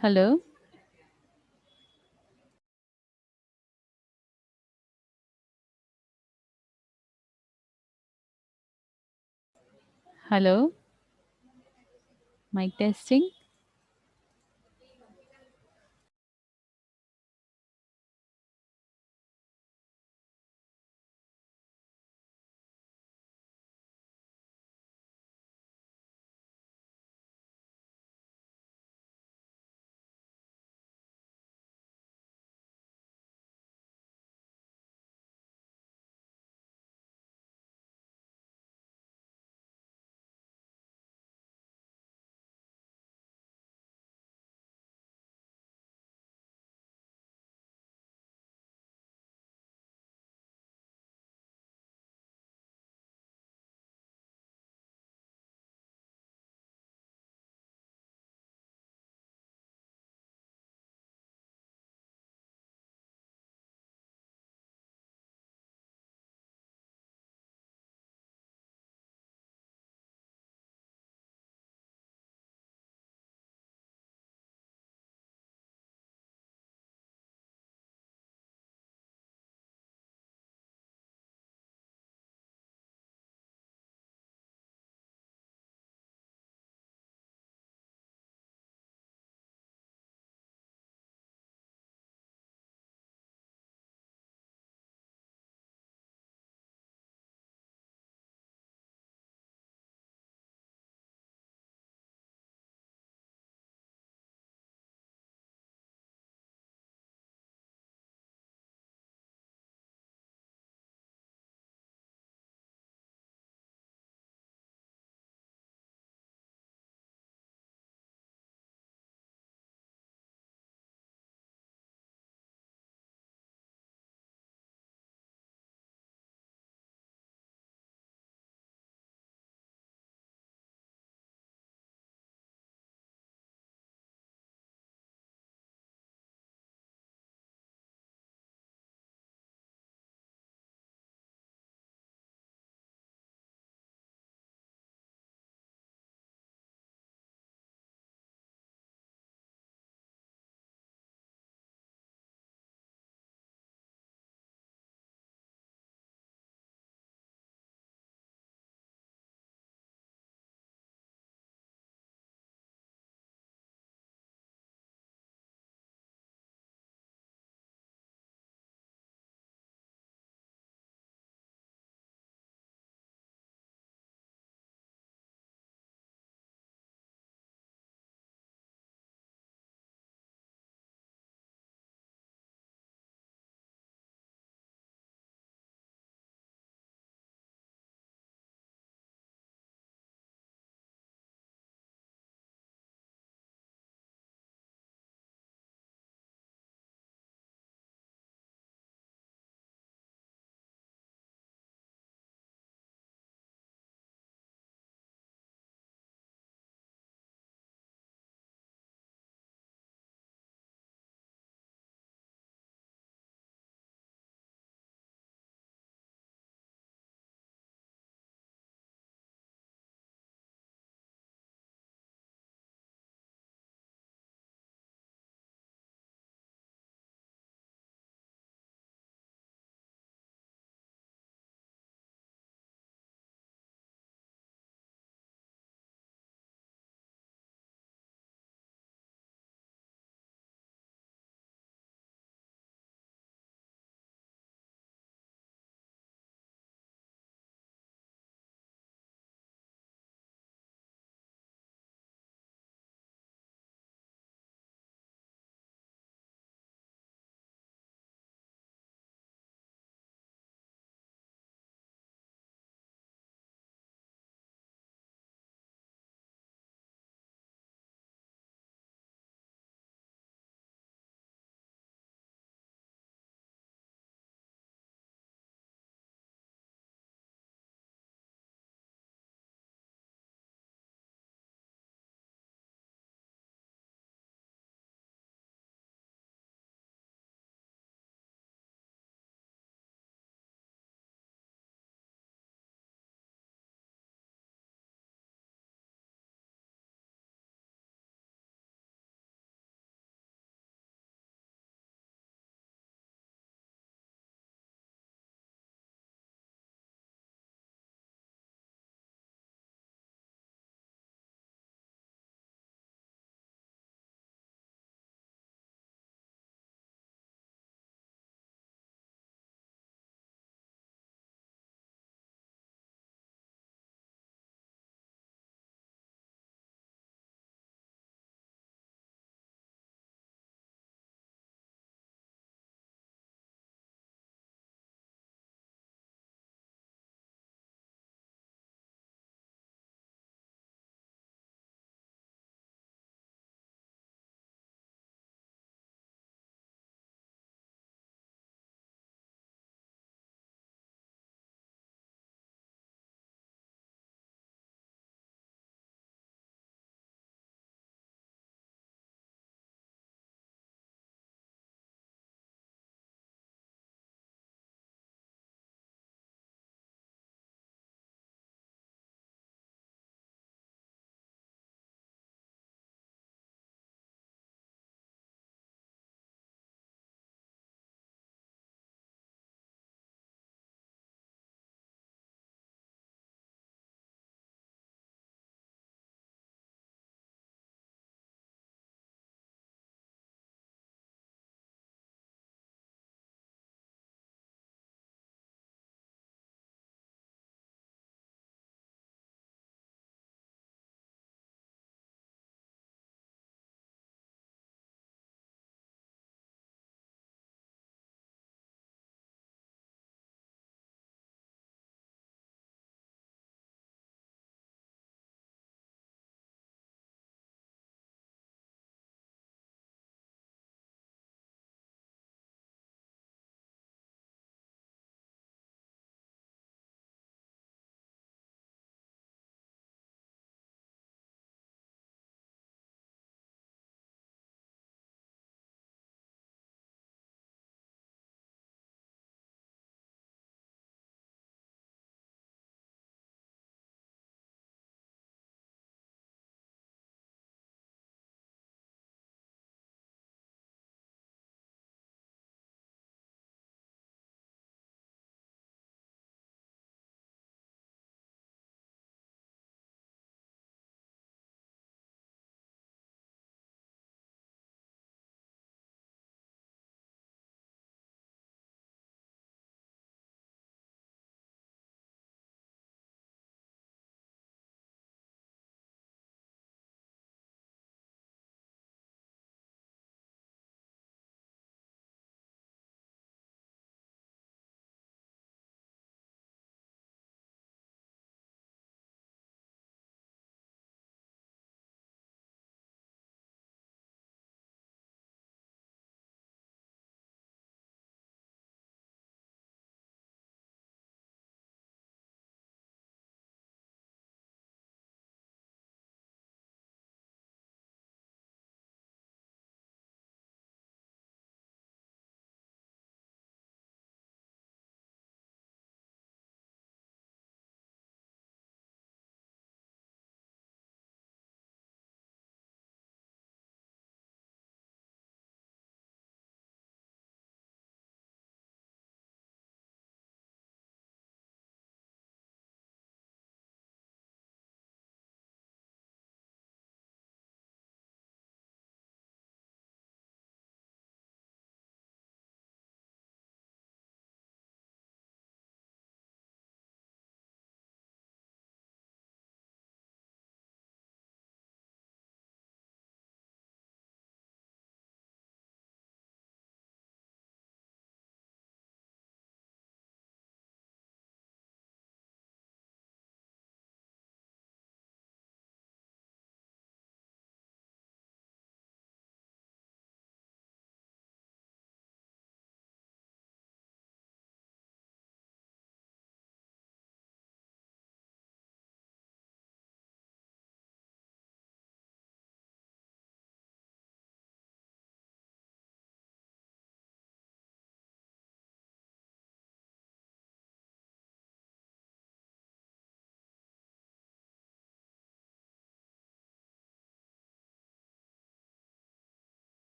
Hello? Hello? Mic testing?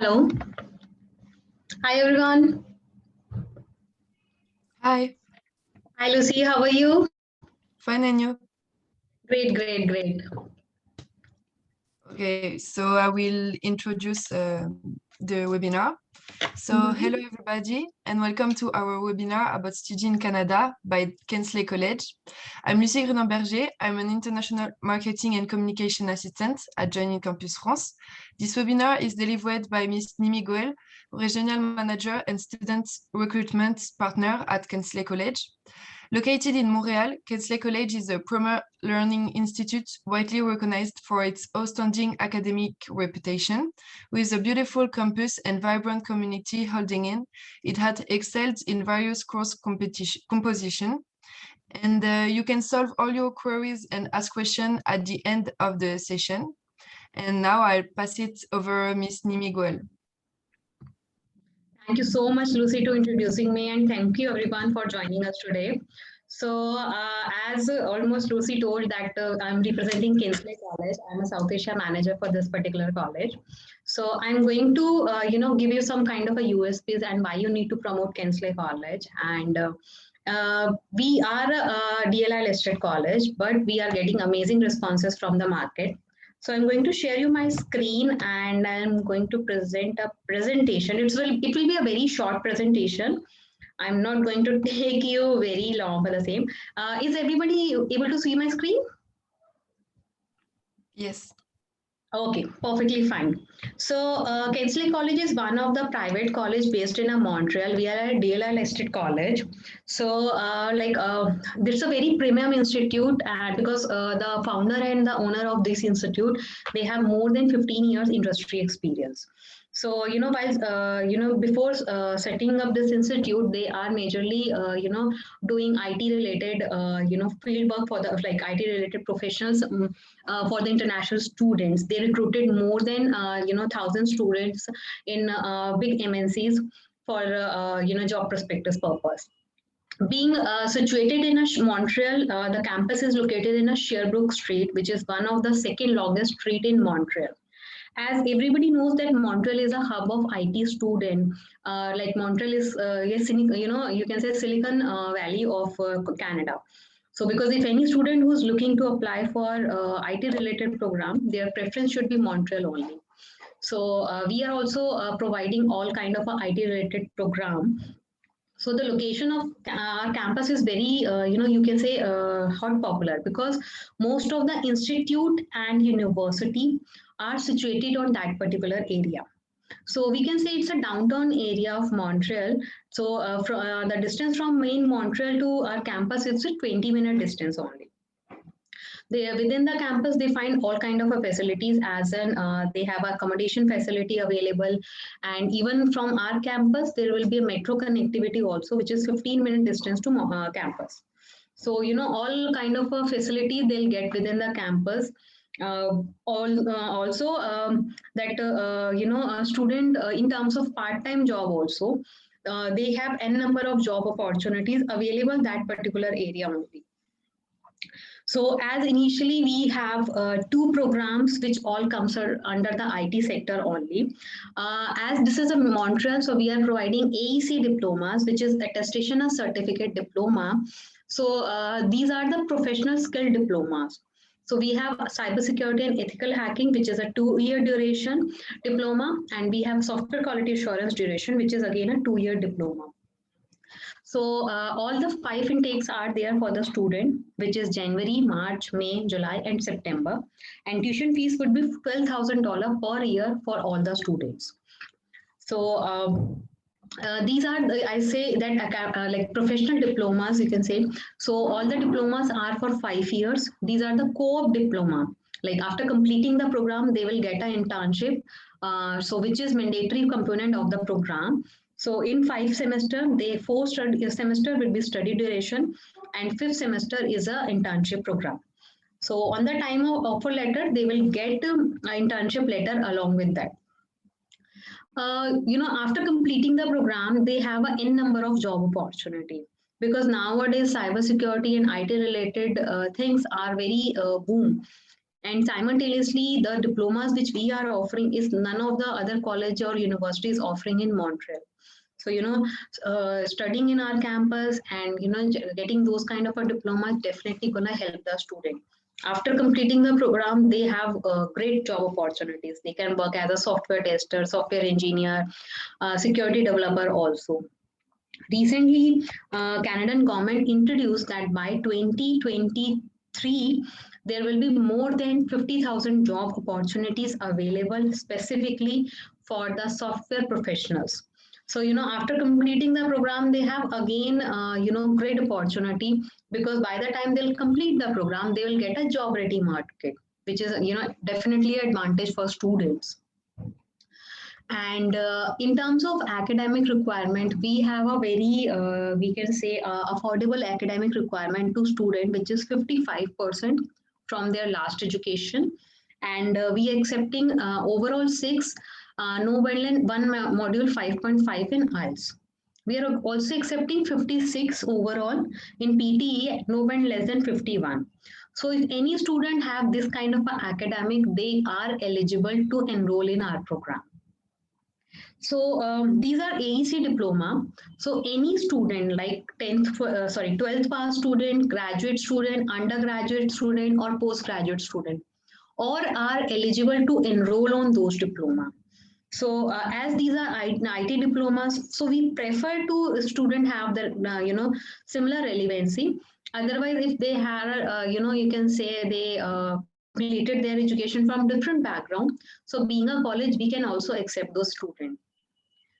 Hello. Hi, everyone. Hi, Hi, Lucy. How are you? fine and you? Great, great, great. Okay, so I will introduce the webinar. So hello Mhm. everybody and welcome to our webinar about studying in Canada by Kensley College. I'm Lucie Grenin-Berger. I'm an international marketing and communication assistant at Joining Campus France. This webinar is delivered by Ms. Nimi Goel, regional manager and student recruitment partner at Kensley College. Located in Montreal, Kensley College is a premier learning institute widely recognized for its outstanding academic reputation. With a beautiful campus and vibrant community holding in, it had excelled in various course composition. And you can solve all your queries and ask questions at the end of the session. And now I'll pass it over Ms. Nimi Goel. Thank you so much, Lucy, to introducing me, and thank you everyone for joining us today. So, as almost Lucy told that I'm representing Kinsley College. I'm a South Asia manager for this particular college. So, I'm going to, give you some kind of a USPs and why you need to promote Kinsley College. And we are a DLI listed college, but we are getting amazing responses from the market. So I'm going to share you my screen and I'm going to present a presentation. It will be a very short presentation. I'm not going to take you very long for the same. Is everybody able to see my screen? Yes. Okay, perfectly fine. So, Kensley College is one of the private college based in Montreal. We are a DLI listed college. So, this is a very premium institute, and because the founder and the owner of this institute, they have more than 15 years industry experience. So, before setting up this institute, they are majorly, doing IT related, field work for the like IT related professionals. For the international students. They recruited more than 1,000 students in big MNCs for job prospectus purpose. Being situated in Montreal, the campus is located in a Sherbrooke Street, which is one of the second longest street in Montreal. As everybody knows that Montreal is a hub of IT student, like Montreal is, yes, you can say Silicon Valley of Canada. So, because if any student who's looking to apply for IT related program, their preference should be Montreal only. So, we are also providing all kind of a IT related program. So the location of our campus is very, you can say hot popular because most of the institute and university are situated on that particular area. So we can say it's a downtown area of Montreal. So the distance from main Montreal to our campus is a 20-minute distance only. They within the campus they find all kind of facilities as in they have accommodation facility available, and even from our campus there will be a metro connectivity also, which is 15-minute distance to campus. So all kind of a facility they'll get within the campus. Also that a student in terms of part-time job also, they have n number of job opportunities available that particular area only. So as initially we have two programs which all comes under the IT sector only. As this is a Montreal, so we are providing AEC diplomas, which is attestation of certificate diploma. So these are the professional skill diplomas. So we have cybersecurity and ethical hacking, which is a 2-year duration diploma, and we have software quality assurance duration, which is again a 2-year diploma. So all the 5 intakes are there for the student, which is January, March, May, July, and September. And tuition fees would be $12,000 per year for all the students. So these are, I say that like professional diplomas, you can say. So all the diplomas are for 5 years. These are the co-op diploma. Like after completing the program, they will get an internship. So which is mandatory component of the program. So in 5 semester, they semester will be study duration, and 5th semester is a internship program. So on the time of offer letter, they will get an internship letter along with that. After completing the program, they have a n number of job opportunity because nowadays cybersecurity and IT related things are very boom, And simultaneously, the diplomas which we are offering is none of the other college or universities offering in Montreal. So, studying in our campus and, getting those kind of a diploma is definitely going to help the student. After completing the program, they have great job opportunities. They can work as a software tester, software engineer, security developer also. Recently, Canadian government introduced that by 2023, there will be more than 50,000 job opportunities available specifically for the software professionals. So, after completing the program, they have again, great opportunity, because by the time they'll complete the program, they will get a job ready market, which is, definitely an advantage for students. And in terms of academic requirement, we have a very, we can say, affordable academic requirement to student, which is 55% from their last education. And we are accepting overall 6, no more than one module 5.5 in IELTS. We are also accepting 56 overall in PTE, no one less than 51. So if any student have this kind of a academic, they are eligible to enroll in our program. So these are AEC diploma. So any student like 12th pass student, graduate student, undergraduate student, or postgraduate student, or are eligible to enroll on those diploma. So as these are IT diplomas, so we prefer to student have the similar relevancy. Otherwise, if they have you can say they completed their education from different background. So being a college, we can also accept those students.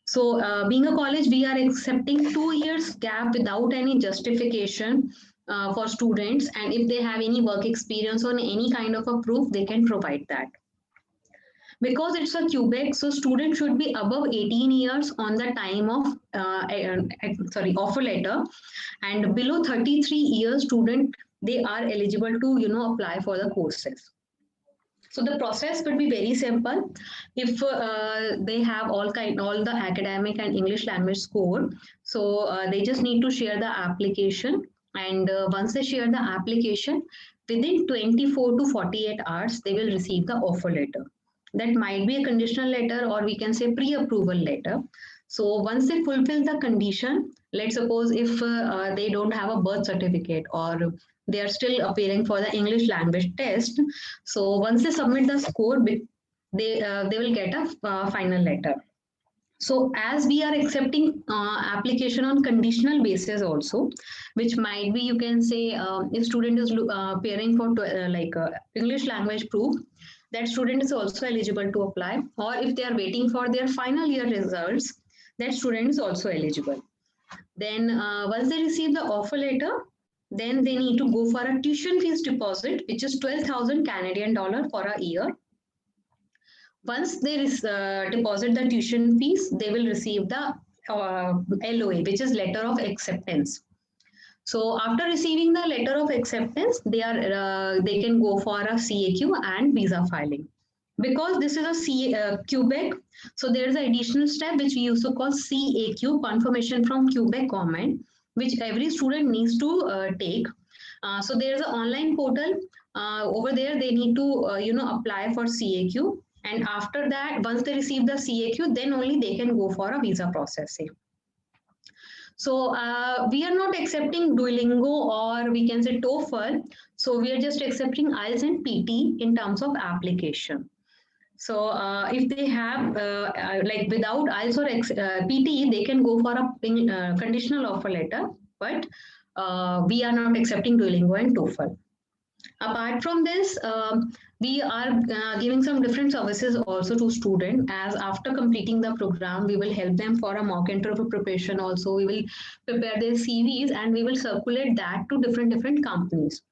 So being a college, we are accepting 2 years gap without any justification for students. And if they have any work experience on any kind of a proof, they can provide that. Because it's a Quebec, so students should be above 18 years on the time of offer letter, and below 33 years student, they are eligible to apply for the courses. So the process would be very simple. If they have all the academic and English language score, so they just need to share the application. And once they share the application, within 24 to 48 hours, they will receive the offer letter. That might be a conditional letter, or we can say pre-approval letter. So once they fulfill the condition, let's suppose if they don't have a birth certificate, or they are still appearing for the English language test. So once they submit the score, they will get a final letter. So as we are accepting application on conditional basis also, which might be, you can say, if student is appearing for English language proof, that student is also eligible to apply. Or if they are waiting for their final year results, that student is also eligible. Then once they receive the offer letter, then they need to go for a tuition fees deposit, which is 12,000 Canadian dollar for a year. Once they deposit the tuition fees, they will receive the LOA, which is letter of acceptance. So after receiving the letter of acceptance, they can go for a CAQ and visa filing. Because this is a Quebec, so there is an additional step which we used to call CAQ, confirmation from Quebec government, which every student needs to take. So there's an online portal. Over there, they need to apply for CAQ. And after that, once they receive the CAQ, then only they can go for a visa processing. So we are not accepting Duolingo, or we can say TOEFL. So we are just accepting IELTS and PT in terms of application. So if they have without IELTS or PT, they can go for a conditional offer letter, but we are not accepting Duolingo and TOEFL. Apart from this, we are giving some different services also to students. As after completing the program, we will help them for a mock interview preparation. Also, we will prepare their CVs and we will circulate that to different companies.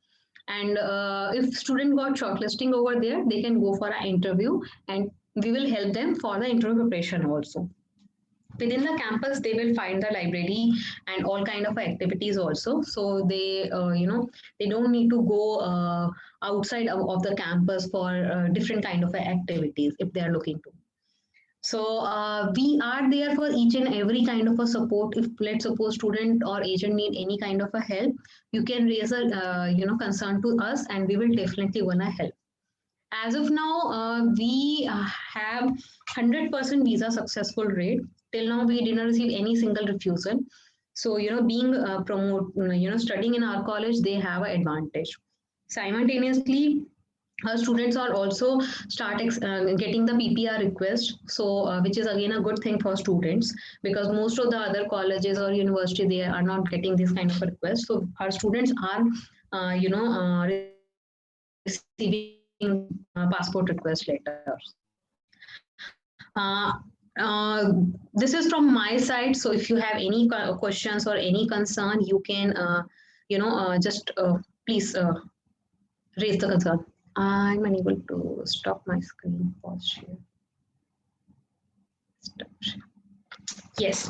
And if student got shortlisting over there, they can go for an interview, and we will help them for the interview preparation also. Within the campus, they will find the library and all kind of activities also. So they, they don't need to go outside of the campus for different kind of activities if they are looking to. So we are there for each and every kind of a support. If let's suppose student or agent need any kind of a help, you can raise a concern to us, and we will definitely wanna help. As of now, we have 100% visa successful rate. Till now, we didn't receive any single refusal. So, being studying in our college, they have an advantage. Simultaneously, students are also getting the PPR request, so which is again a good thing for students, because most of the other colleges or university, they are not getting this kind of a request. So our students are receiving passport request letters. This is from my side. So if you have any questions or any concern, you can just please raise the concern. I'm unable to stop my screen. Pause share. Stop share. Yes,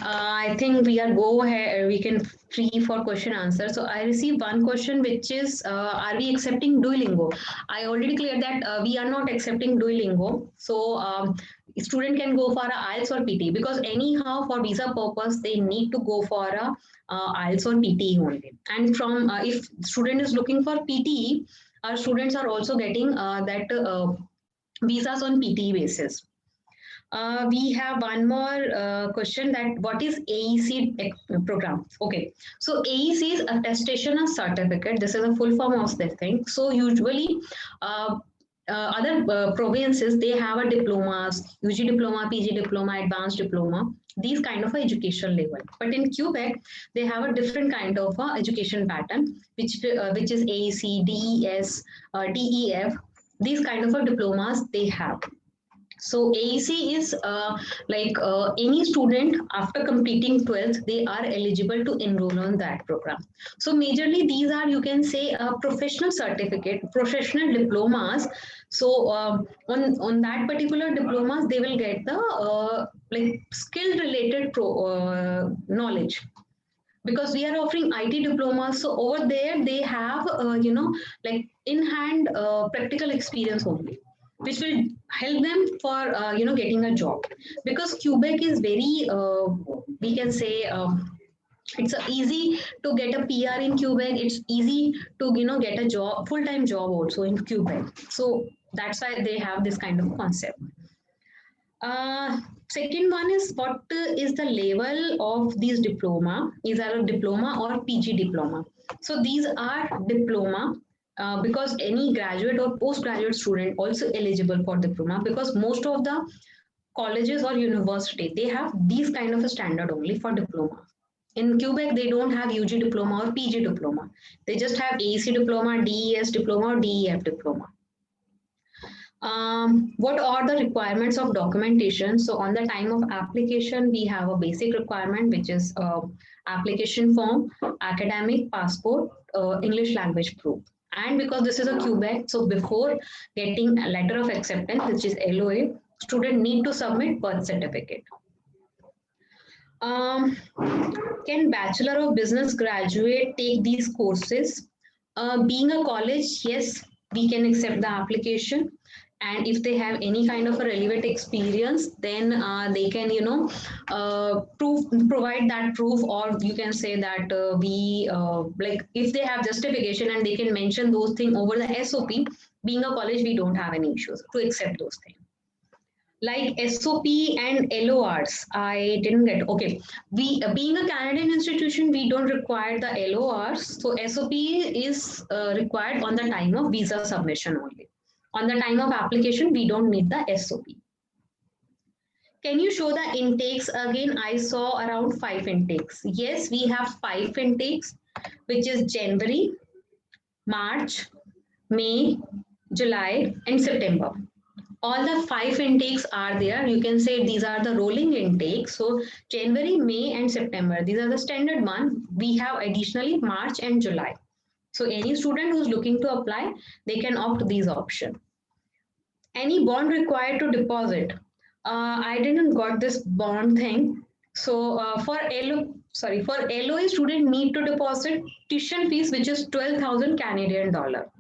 I think we are go ahead. We can free for question answer. So I received one question, which is, are we accepting Duolingo? I already cleared that we are not accepting Duolingo. So student can go for a IELTS or PT, because anyhow for visa purpose they need to go for a IELTS or PT only. And from if student is looking for PT, our students are also getting that visas on PT basis. We have one more question, that what is AEC program? Okay, so AEC is attestation of certificate. This is a full form of this thing. So usually other provinces, they have a diplomas, UG diploma, PG diploma, advanced diploma, these kind of education level. But in Quebec, they have a different kind of education pattern, which is AEC, DES, DEF, these kind of diplomas they have. So AEC is any student after completing 12th, they are eligible to enroll on that program. So majorly these are, you can say, professional certificate, professional diplomas. So on that particular diplomas, they will get the skill related knowledge. Because we are offering IT diplomas, so over there they have in hand practical experience only, which will help them for getting a job. Because Quebec is very we can say it's easy to get a PR in Quebec. It's easy to get a job, full-time job also in Quebec. So that's why they have this kind of concept. Second one is, what is the level of these diploma? Is that a diploma or PG diploma? So these are diploma, because any graduate or postgraduate student also eligible for diploma, because most of the colleges or university, they have these kind of a standard only for diploma. In Quebec, they don't have UG diploma or PG diploma. They just have AEC diploma, DES diploma, or DEF diploma. What are the requirements of documentation? So on the time of application, we have a basic requirement, which is application form, academic, passport, English language proof. And because this is a Quebec, so before getting a letter of acceptance, which is LOA, student need to submit birth certificate. Can Bachelor of Business graduate take these courses? Being a college, yes, we can accept the application. And if they have any kind of a relevant experience, then they can provide that proof, or you can say that if they have justification and they can mention those things over the SOP. Being a college, we don't have any issues to accept those things. Like SOP and LORs, I didn't get. Okay, we being a Canadian institution, we don't require the LORs. So SOP is required on the time of visa submission only. On the time of application, we don't need the SOP. Can you show the intakes again? I saw around 5 intakes. Yes, we have 5 intakes, which is January, March, May, July, and September. All the 5 intakes are there. You can say these are the rolling intakes. So January, May, and September, these are the standard one. We have additionally March and July. So any student who's looking to apply, they can opt these options. Any bond required to deposit? I didn't got this bond thing. So for LOA, student need to deposit tuition fees, which is 12,000 Canadian dollar.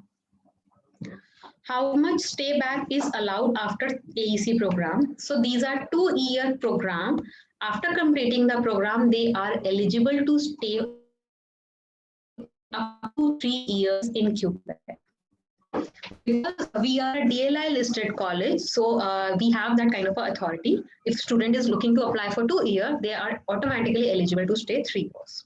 How much stay back is allowed after AEC program? So these are 2-year program. After completing the program, they are eligible to stay up to 3 years in Quebec. Because we are a DLI listed college, so we have that kind of authority. If student is looking to apply for 2 years, they are automatically eligible to stay 3 years.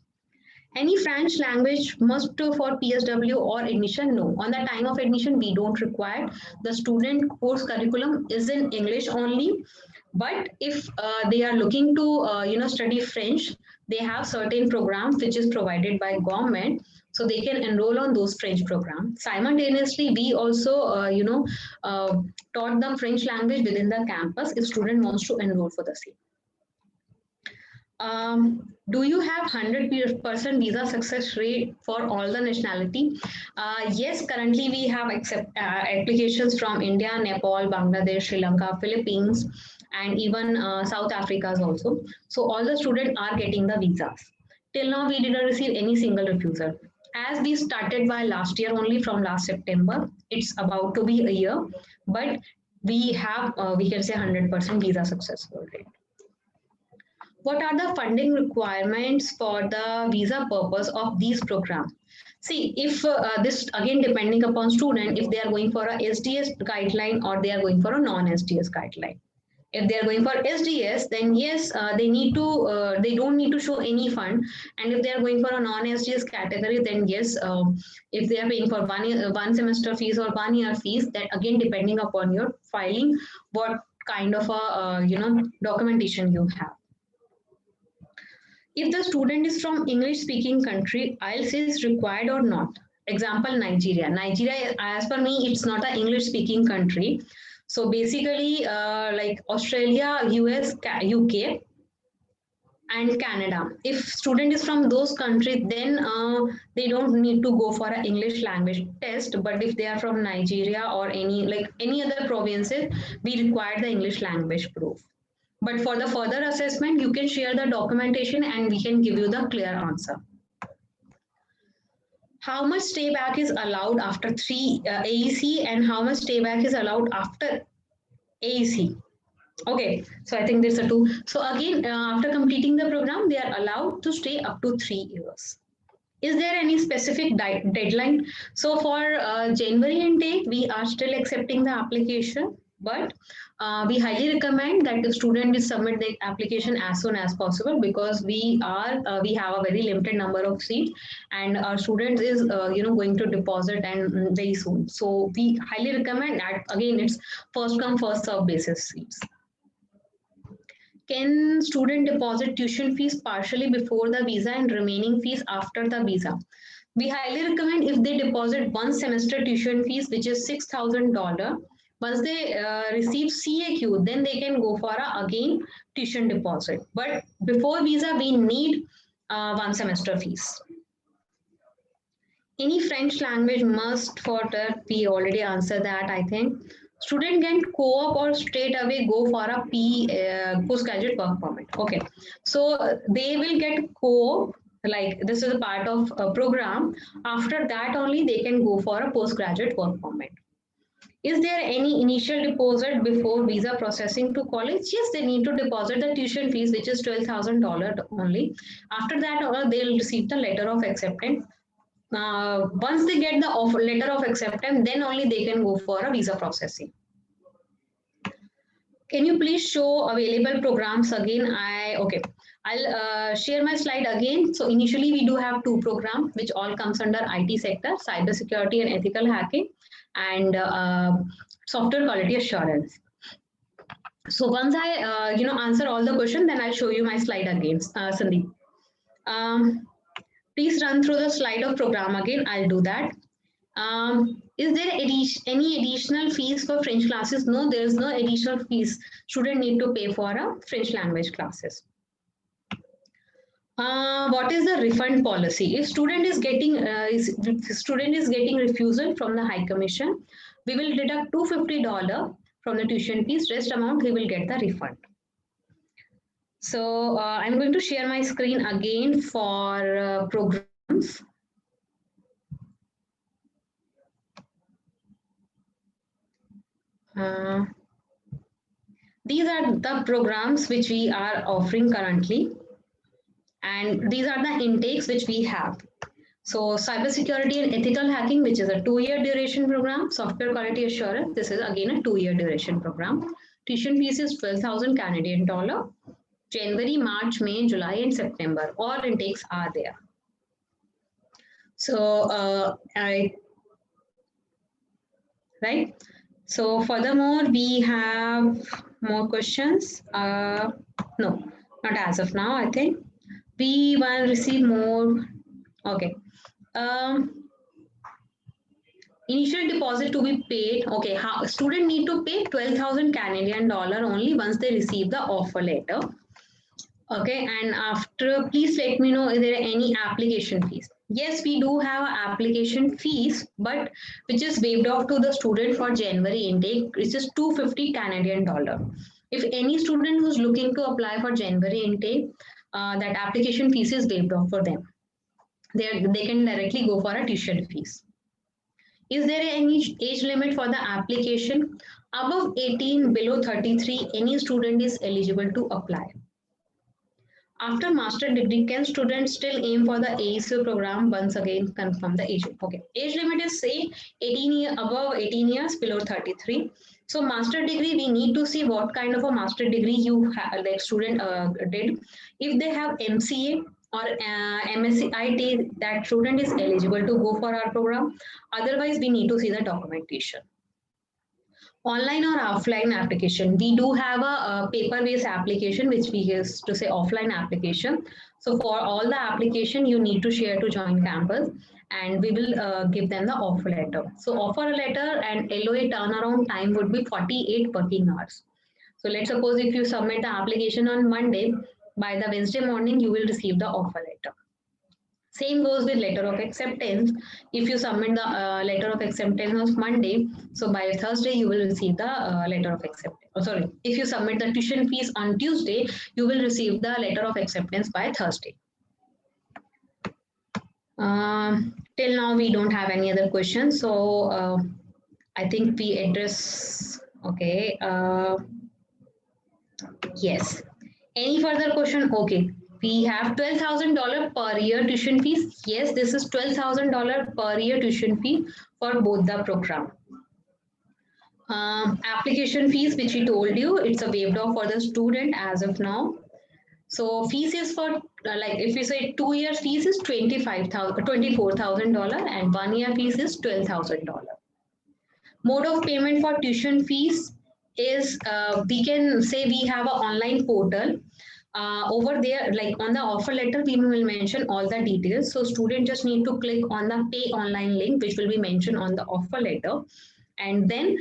Any French language must for PSW or admission? No. On the time of admission, we don't require. The student course curriculum is in English only. But if they are looking to study French, they have certain programs which is provided by government, so they can enroll on those French programs. Simultaneously, we also taught them French language within the campus if student wants to enroll for the same. Do you have 100% visa success rate for all the nationality? Yes, currently we have applications from India, Nepal, Bangladesh, Sri Lanka, Philippines, and even South Africa also. So all the students are getting the visas. Till now, we didn't receive any single refusal. As we started by last year, only from last September, it's about to be a year, but we have, we can say 100% visa successful rate. What are the funding requirements for the visa purpose of these programs? See, if this again depending upon student, if they are going for a SDS guideline or they are going for a non-SDS guideline. If they are going for SDS, then yes, they don't need to show any fund. And if they are going for a non-SDS category, then yes, if they are paying for one semester fees or 1 year fees, that again depending upon your filing, what kind of a documentation you have. If the student is from English speaking country, IELTS is required or not. Example, Nigeria. Nigeria, as per me, it's not an English speaking country. So basically like Australia, US, UK and Canada. If student is from those countries, then they don't need to go for an English language test. But if they are from Nigeria or any other provinces, we require the English language proof. But for the further assessment, you can share the documentation and we can give you the clear answer. How much stay back is allowed after 3 AEC and how much stay back is allowed after AEC? Okay, so I think there's a 2. So again, after completing the program, they are allowed to stay up to 3 years. Is there any specific deadline? So for January intake, we are still accepting the application. But we highly recommend that the student is submit the application as soon as possible because we have a very limited number of seats and our students is going to deposit and very soon. So we highly recommend that. Again, it's first come first serve basis seats. Can student deposit tuition fees partially before the visa and remaining fees after the visa? We highly recommend if they deposit one semester tuition fees, which is $6,000. Once they receive CAQ, then they can go for again tuition deposit. But before visa, we need one semester fees. Any French language must for that? We already answered that, I think. Student can co-op or straight away go for a postgraduate work permit. Okay, so they will get co-op, like this is a part of a program. After that only they can go for a postgraduate work permit. Is there any initial deposit before visa processing to college? Yes, they need to deposit the tuition fees, which is $12,000 only. After that, they'll receive the letter of acceptance. Once they get the letter of acceptance, then only they can go for a visa processing. Can you please show available programs again? I'll share my slide again. So initially we do have 2 programs which all comes under IT sector, cybersecurity and ethical hacking, and software quality assurance. So once I answer all the questions, then I'll show you my slide again, Sandeep. Please run through the slide of program again. I'll do that. Is there any additional fees for French classes? No, there is no additional fees. Student need to pay for a French language classes. What is the refund policy? If student is getting refusal from the High Commission, we will deduct $250 from the tuition fees. Rest amount he will get the refund. So I'm going to share my screen again for programs. These are the programs which we are offering currently. And these are the intakes which we have. So cybersecurity and ethical hacking, which is a 2-year duration program. Software quality assurance, this is again a 2-year duration program. Tuition fees is 12,000 Canadian dollar. January, March, May, July, and September. All intakes are there. So right. So furthermore, we have more questions. No, not as of now, I think. We will receive more. Okay. Initial deposit to be paid. Okay, how student need to pay 12,000 Canadian dollar only once they receive the offer letter. Okay, and after, please let me know if there are any application fees. Yes, we do have application fees, but which is waived off to the student for January intake, which is 250 Canadian dollar. If any student who's looking to apply for January intake, that application fees is waived off for them. They can directly go for a tuition fees. Is there any age limit for the application? Above 18, below 33, any student is eligible to apply. After master degree, can students still aim for the AECO program? Once again, confirm the age. Okay, age limit is say 18 year, above 18 years, below 33. So master degree, we need to see what kind of a master degree you have, like student did. If they have MCA or MSc IT, that student is eligible to go for our program. Otherwise, we need to see the documentation. Online or offline application, we do have a paper-based application, which we used to say offline application. So for all the application, you need to share to join campus, and we will give them the offer letter. So offer letter and LOA turnaround time would be 48 working hours. So let's suppose if you submit the application on Monday, by the Wednesday morning, you will receive the offer letter. Same goes with letter of acceptance. If you submit the letter of acceptance on Monday, so by Thursday you will receive the letter of acceptance. Oh, sorry, if you submit the tuition fees on Tuesday, you will receive the letter of acceptance by Thursday. Till now, we don't have any other questions. So I think we address. Okay. Yes. Any further question? Okay. We have $12,000 per year tuition fees. Yes, this is $12,000 per year tuition fee for both the program. Application fees, which we told you, it's a waived off for the student as of now. So fees is for like if we say 2 year fees is $24,000 and 1 year fees is $12,000. Mode of payment for tuition fees is we can say we have an online portal. Over there, like on the offer letter, we will mention all the details. So student just need to click on the pay online link, which will be mentioned on the offer letter. And then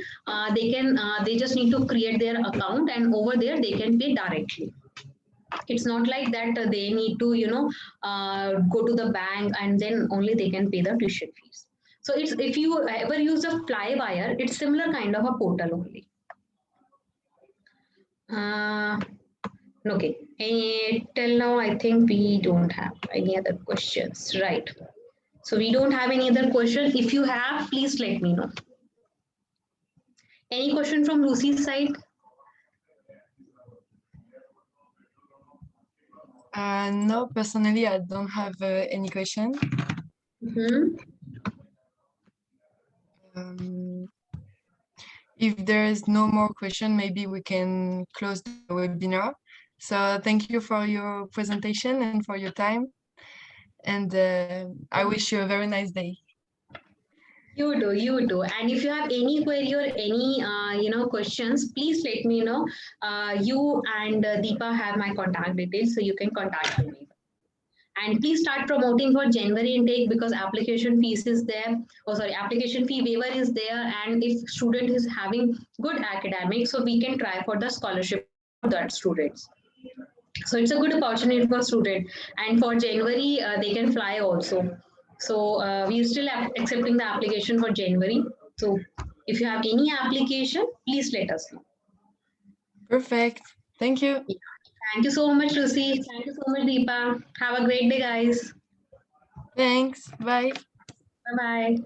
they just need to create their account, and over there they can pay directly. It's not like that they need to, go to the bank and then only they can pay the tuition fees. So it's, if you ever use a Flywire, it's similar kind of a portal only. Okay. Till now, I think we don't have any other questions, right? So we don't have any other questions. If you have, please let me know. Any question from Lucy's side? No, personally, I don't have any question. If there is no more question, maybe we can close the webinar. So thank you for your presentation and for your time. And I wish you a very nice day. You do. And if you have any query or any, questions, please let me know. You and Deepa have my contact details, so you can contact me. And please start promoting for January intake, because application fees is there. Application fee waiver is there. And if student is having good academics, so we can try for the scholarship for that students. So it's a good opportunity for student. And for January, they can fly also. So we still accepting the application for January. So if you have any application, please let us know. Perfect. Thank you. Yeah. Thank you so much, Lucy. Thank you so much, Deepa. Have a great day, guys. Thanks. Bye. Bye-bye.